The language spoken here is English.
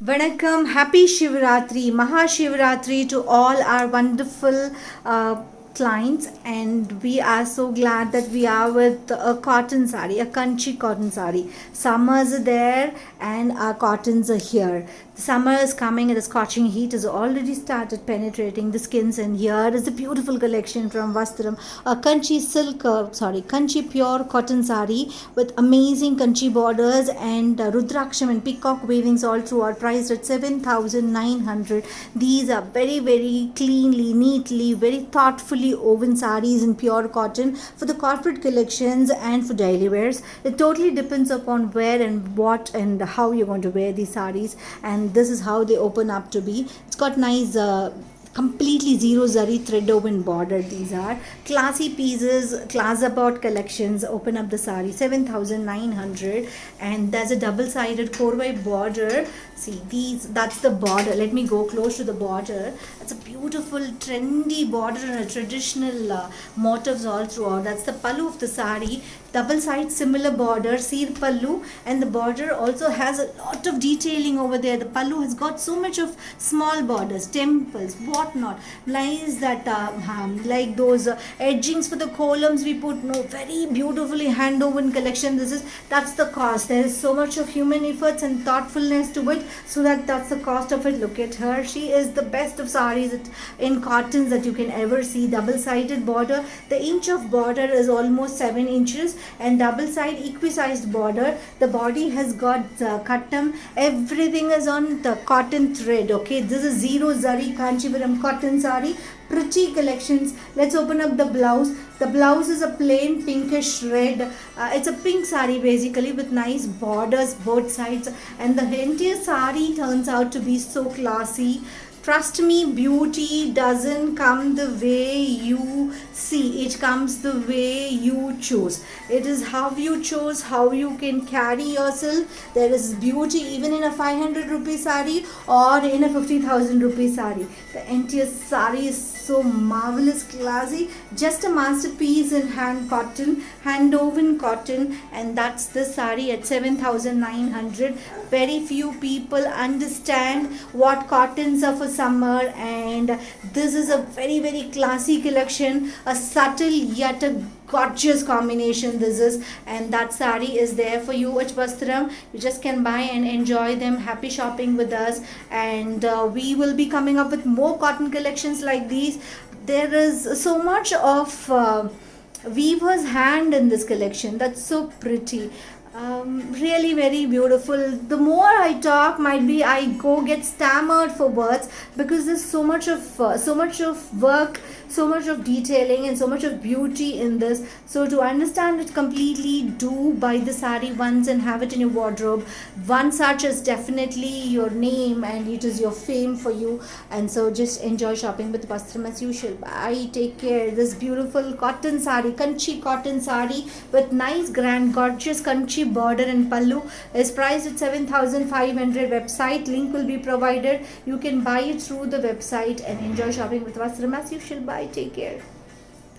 Vanakkam, happy Shivratri, Mahashivratri to all our wonderful clients, and we are so glad that we are with a cotton sari, a Kanchi cotton sari. Summers are there and our cottons are here. The summer is coming and the scorching heat has already started penetrating the skins, and here is a beautiful collection from Vastram, a Kanchi Kanchi pure cotton sari with amazing Kanchi borders and Rudraksham and peacock weavings all throughout, priced at 7,900. These are very, very cleanly, neatly, very thoughtfully woven saris in pure cotton for the corporate collections and for daily wears. It totally depends upon where and what and how you're going to wear these saris, and this is how they open up to be. It's got nice completely zero zari thread woven border. These are classy pieces, class about collections. Open up the sari, 7,900, and there's a double sided korvai border. See these, that's the border. Let me go close to the border. It's a beautiful trendy border and a traditional motifs all throughout. That's the pallu of the sari, double side similar border, seer pallu, and the border also has a lot of detailing over there. The pallu has got so much of small borders, temples, whatnot. Nice that like those edgings for the columns we put. No, very beautifully hand woven collection. That's the cost. There is so much of human efforts and thoughtfulness to it, so that's the cost of it. Look at her. She is the best of saris in cottons that you can ever see. Double sided border. The inch of border is almost 7 inches, and double side equisized border. The body has got cuttam. Everything is on the cotton thread. Okay, this is zero zari Kanchipuram cotton sari. Pretty collections. Let's open up the blouse. The blouse is a plain pinkish red. It's a pink sari basically with nice borders both sides, and the entire sari turns out to be so classy. Trust me, beauty doesn't come the way you see. It comes the way you choose. It is how you choose, how you can carry yourself. There is beauty even in a 500 rupee sari or in a 50,000 rupee sari. The entire sari is so marvelous, classy. Just a masterpiece in hand cotton, hand woven cotton, and that's the sari at 7,900. Very few people understand what cottons are for summer, and this is a very, very classy collection, a subtle yet a gorgeous combination this is, and that sari is there for you at Vastram. You just can buy and enjoy them. Happy shopping with us, and we will be coming up with more cotton collections like these. There is so much of weaver's hand in this collection. That's so pretty. Really very beautiful. The more I talk, might be I go get stammered for words, because there's so much of work, so much of detailing, and so much of beauty in this. So to understand it completely, do buy the sari once and have it in your wardrobe. One such is definitely your name, and it is your fame for you. And so just enjoy shopping with Vastram as usual. Bye, take care. This beautiful cotton sari, Kanchi cotton sari with nice grand gorgeous Kanchi border and pallu is priced at 7,500. Website link will be provided. You can buy it through the website and enjoy shopping with Vastram as usual. Bye, take care.